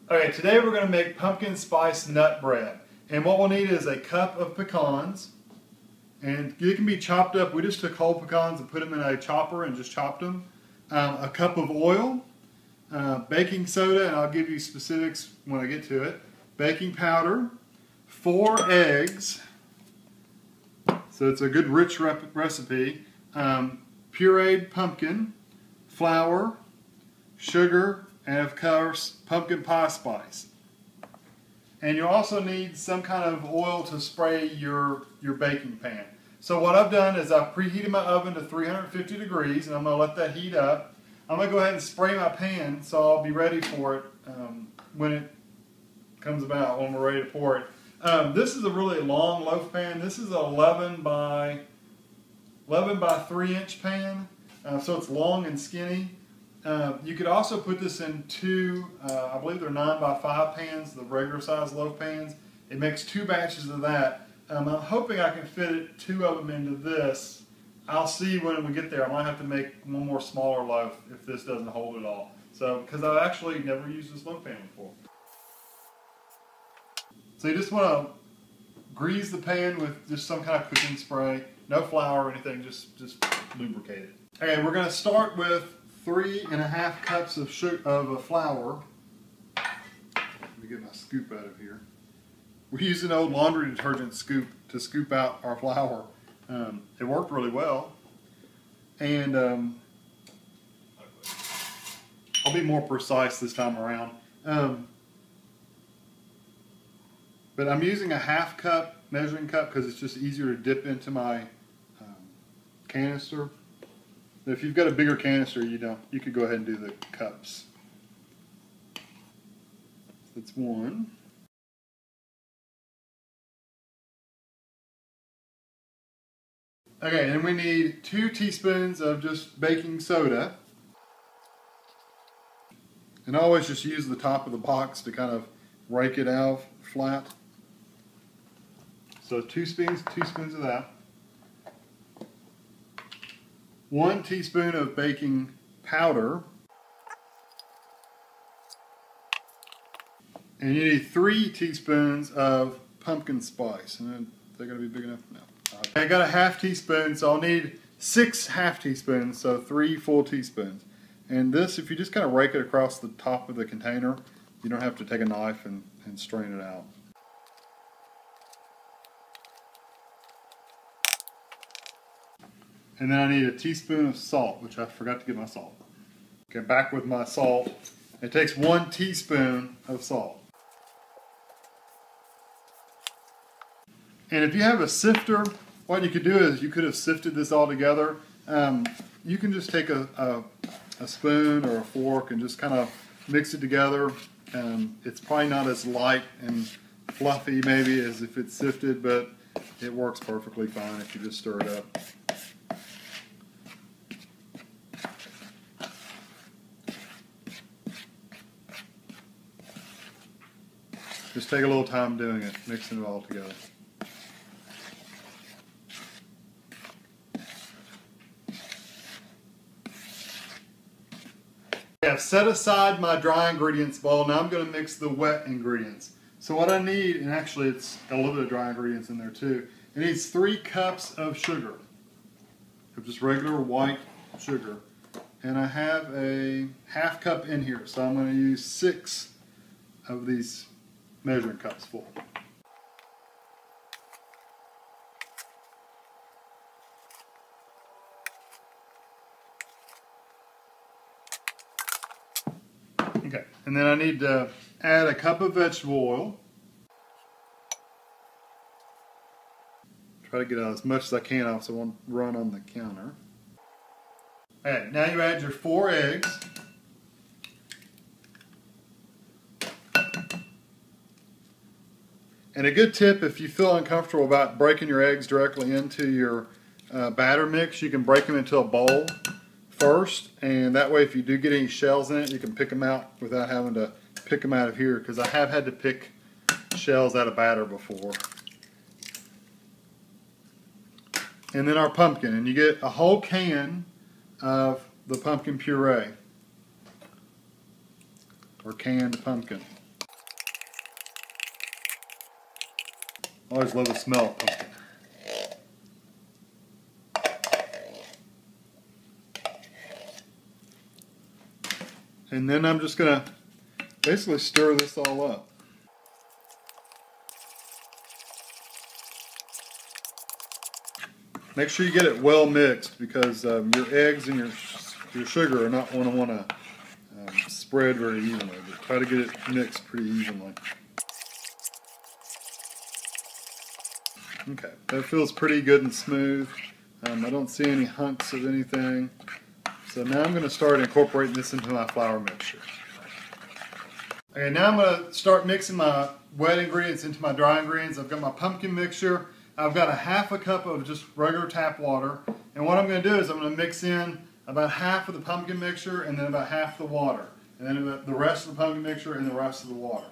Okay, today we're going to make pumpkin spice nut bread. And what we'll need is a cup of pecans. And they can be chopped up. We just took whole pecans and put them in a chopper and just chopped them. A cup of oil, baking soda, and I'll give you specifics when I get to it. Baking powder, 4 eggs. So it's a good rich recipe. Pureed pumpkin, flour, sugar, and of course pumpkin pie spice. And you'll also need some kind of oil to spray your baking pan. So what I've done is I've preheated my oven to 350 degrees and I'm going to let that heat up. I'm going to go ahead and spray my pan so I'll be ready for it when it comes about, when we're ready to pour it. This is a really long loaf pan. This is an 11 by 3 inch pan, so it's long and skinny. You could also put this in 2, I believe they're 9 by 5 pans, the regular size loaf pans. It makes 2 batches of that. I'm hoping I can fit 2 of them into this. I'll see when we get there. I might have to make one more smaller loaf if this doesn't hold it all. So, because I've actually never used this loaf pan before. So you just want to grease the pan with just some kind of cooking spray. No flour or anything, just lubricate it. Okay, we're going to start with 3½ cups of flour. Let me get my scoop out of here. We used an old laundry detergent scoop to scoop out our flour. It worked really well. And I'll be more precise this time around. But I'm using a ½ cup measuring cup because it's just easier to dip into my canister. If you've got a bigger canister, you could go ahead and do the cups. That's 1. Okay, and we need 2 teaspoons of just baking soda. And I always just use the top of the box to kind of rake it out flat. So 2 teaspoons of that. 1 teaspoon of baking powder. And you need 3 teaspoons of pumpkin spice. And they're going to be big enough? No. I got a ½ teaspoon, so I'll need 6 ½ teaspoons, so 3 full teaspoons. And this, if you just kind of rake it across the top of the container, you don't have to take a knife and strain it out. And then I need a teaspoon of salt, which I forgot to get my salt. Okay, back with my salt. It takes 1 teaspoon of salt. And if you have a sifter, what you could do is you could have sifted this all together. You can just take a spoon or a fork and just kind of mix it together. It's probably not as light and fluffy maybe as if it's sifted, but it works perfectly fine if you just stir it up. Just take a little time doing it, mixing it all together. I've set aside my dry ingredients bowl. Now I'm going to mix the wet ingredients. So what I need, and actually it's got a little bit of dry ingredients in there too, it needs 3 cups of sugar, of just regular white sugar. And I have a ½ cup in here, so I'm going to use 6 of these measuring cups full. Okay, and then I need to add a cup of vegetable oil. Try to get out as much as I can off so it won't run on the counter. Okay, now you add your 4 eggs. And a good tip, if you feel uncomfortable about breaking your eggs directly into your batter mix, you can break them into a bowl first, and that way if you do get any shells in it, you can pick them out without having to pick them out of here, because I have had to pick shells out of batter before. And then our pumpkin, and you get a whole can of the pumpkin puree, or canned pumpkin. I always love the smell of pumpkin. And then I'm just going to basically stir this all up. Make sure you get it well mixed because your eggs and your sugar are not going to want to spread very evenly. But try to get it mixed pretty evenly. Okay, that feels pretty good and smooth. I don't see any hunks of anything. So now I'm going to start incorporating this into my flour mixture. Okay, now I'm going to start mixing my wet ingredients into my dry ingredients. I've got my pumpkin mixture. I've got a half a cup of just regular tap water. And what I'm going to do is I'm going to mix in about half of the pumpkin mixture and then about half the water. And then the rest of the pumpkin mixture and the rest of the water.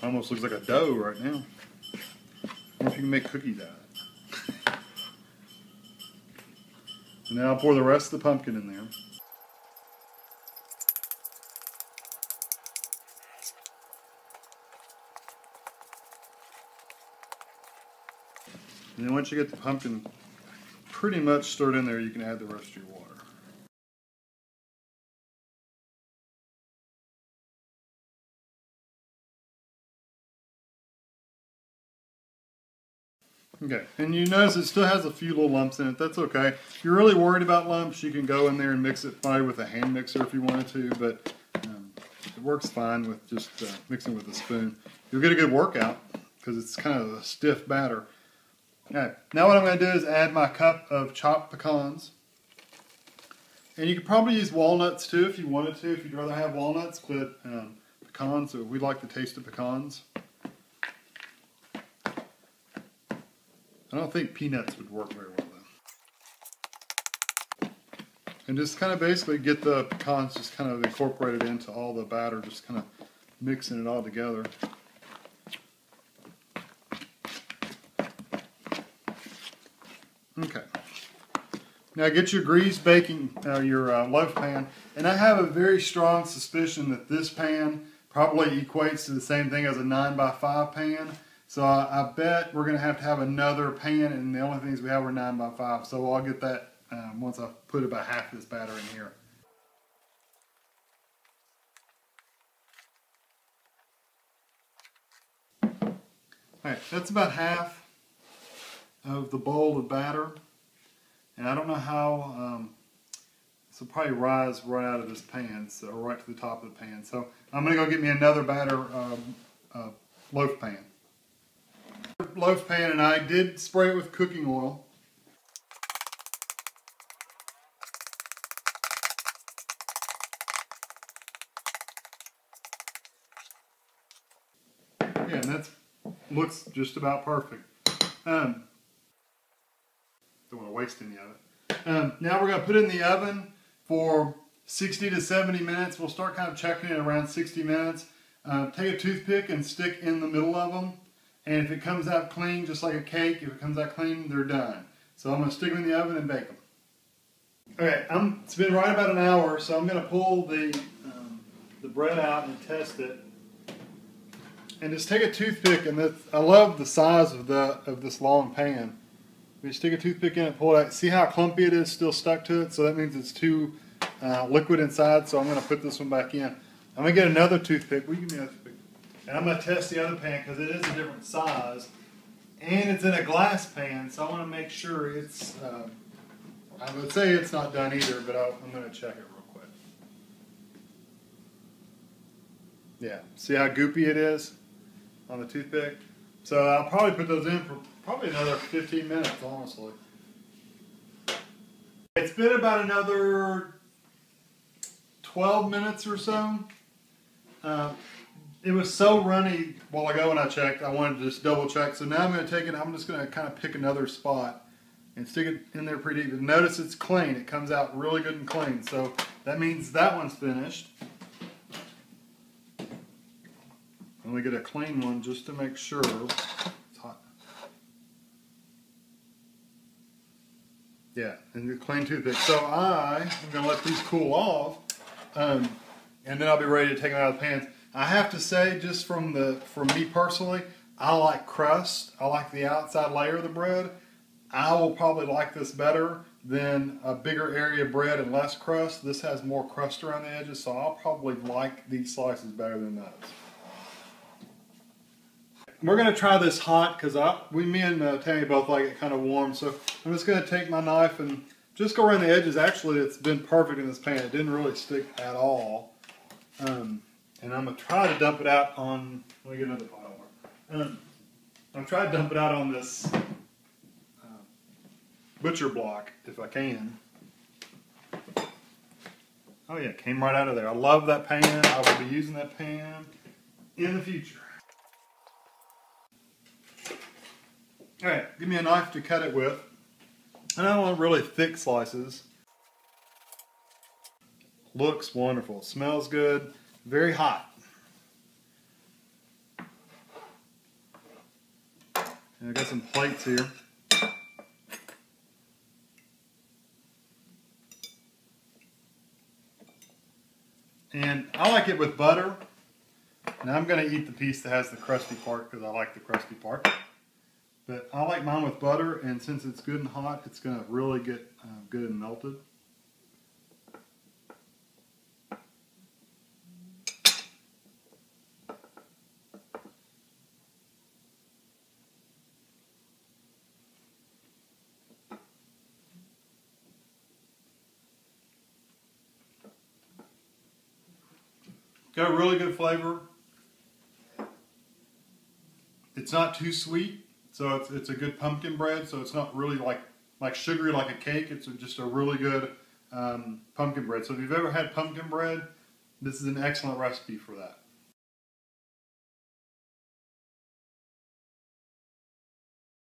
Almost looks like a dough right now. I wonder if you can make cookies out of it. And then I'll pour the rest of the pumpkin in there. And then once you get the pumpkin pretty much stirred in there, you can add the rest of your water. Okay, and you notice it still has a few little lumps in it. That's okay. If you're really worried about lumps, you can go in there and mix it probably with a hand mixer if you wanted to, but it works fine with just mixing with a spoon. You'll get a good workout because it's kind of a stiff batter. Okay, now what I'm going to do is add my cup of chopped pecans. And you could probably use walnuts too if you wanted to, if you'd rather have walnuts, but pecans, we like the taste of pecans. I don't think peanuts would work very well though. And just kind of basically get the pecans just kind of incorporated into all the batter, just kind of mixing it all together. Okay. Now get your greased baking, your loaf pan, and I have a very strong suspicion that this pan probably equates to the same thing as a 9x5 pan. So I bet we're going to have another pan, and the only things we have are 9x5. So I'll get that once I put about half this batter in here. Alright, that's about half of the bowl of batter. And I don't know how, this will probably rise right out of this pan, so right to the top of the pan. So I'm going to go get me another batter loaf pan. Loaf pan, and I did spray it with cooking oil. Yeah, and that looks just about perfect. Don't want to waste any of it. Now we're going to put it in the oven for 60 to 70 minutes. We'll start kind of checking it around 60 minutes. Take a toothpick and stick in the middle of them. And if it comes out clean, just like a cake, if it comes out clean, they're done. So I'm going to stick them in the oven and bake them. Okay, it's been right about an hour, so I'm going to pull the bread out and test it. And just take a toothpick, and I love the size of this long pan. You stick a toothpick in it, pull it out. See how clumpy it is still stuck to it? So that means it's too liquid inside, so I'm going to put this one back in. I'm going to get another toothpick. Will you give me another toothpick? And I'm going to test the other pan because it is a different size. And it's in a glass pan, so I want to make sure it's, I would say it's not done either, but I'm going to check it real quick. Yeah, see how goopy it is on the toothpick? So I'll probably put those in for probably another 15 minutes, honestly. It's been about another 12 minutes or so. It was so runny a while ago when I checked, I wanted to just double check. So now I'm going to take it, I'm just going to kind of pick another spot and stick it in there pretty deep. And notice it's clean. It comes out really good and clean. So that means that one's finished. I'm going to get a clean one just to make sure. It's hot. and the clean toothpick. So I'm going to let these cool off, and then I'll be ready to take them out of the pans. I have to say, just from me personally, I like crust. I like the outside layer of the bread. I will probably like this better than a bigger area of bread and less crust. This has more crust around the edges, so I'll probably like these slices better than those. We're going to try this hot because me and Tammy both like it kind of warm. So I'm just going to take my knife and just go around the edges. Actually, it's been perfect in this pan. It didn't really stick at all. And I'm going to try to dump it out on, let me get another pot over. I'm going to try to dump it out on this butcher block if I can. Oh yeah, it came right out of there. I love that pan. I will be using that pan in the future. Alright, give me a knife to cut it with. And I don't want really thick slices. Looks wonderful. Smells good. Very hot. And I got some plates here. And I like it with butter. Now I'm going to eat the piece that has the crusty part because I like the crusty part. But I like mine with butter, and since it's good and hot, it's going to really get good and melted. Got a really good flavor. It's not too sweet, so it's a good pumpkin bread. So it's not really like sugary like a cake. It's just a really good pumpkin bread. So if you've ever had pumpkin bread, this is an excellent recipe for that.